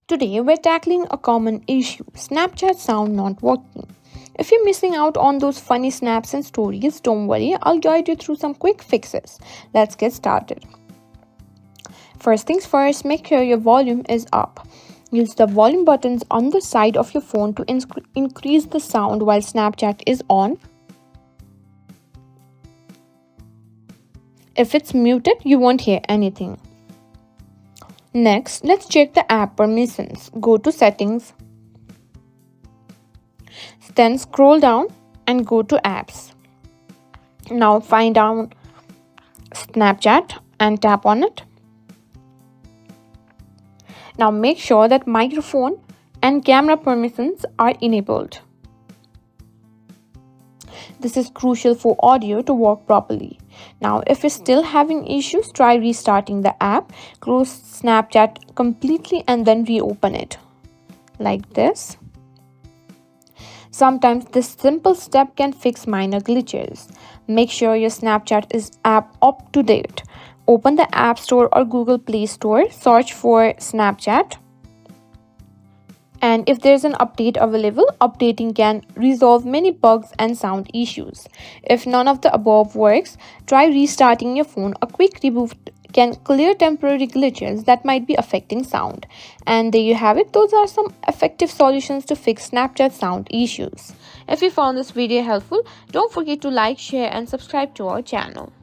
Today, we're tackling a common issue: Snapchat sound not working. If you're missing out on those funny snaps and stories, don't worry, I'll guide you through some quick fixes. Let's get started. First things first, make sure your volume is up. Use the volume buttons on the side of your phone to increase the sound while Snapchat is on. If it's muted, you won't hear anything. Next, let's check the app permissions. Go to Settings, then scroll down and go to Apps. Now find down Snapchat and tap on it. Now make sure that microphone and camera permissions are enabled. This is crucial for audio to work properly. Now, if you're still having issues, try restarting the app, close Snapchat completely and then reopen it. Like this. Sometimes this simple step can fix minor glitches. Make sure your Snapchat is app up to date. Open the App Store or Google Play Store, search for Snapchat. And if there's an update available, updating can resolve many bugs and sound issues. If none of the above works, try restarting your phone. A quick reboot can clear temporary glitches that might be affecting sound. And there you have it. Those are some effective solutions to fix Snapchat sound issues. If you found this video helpful, don't forget to like, share and subscribe to our channel.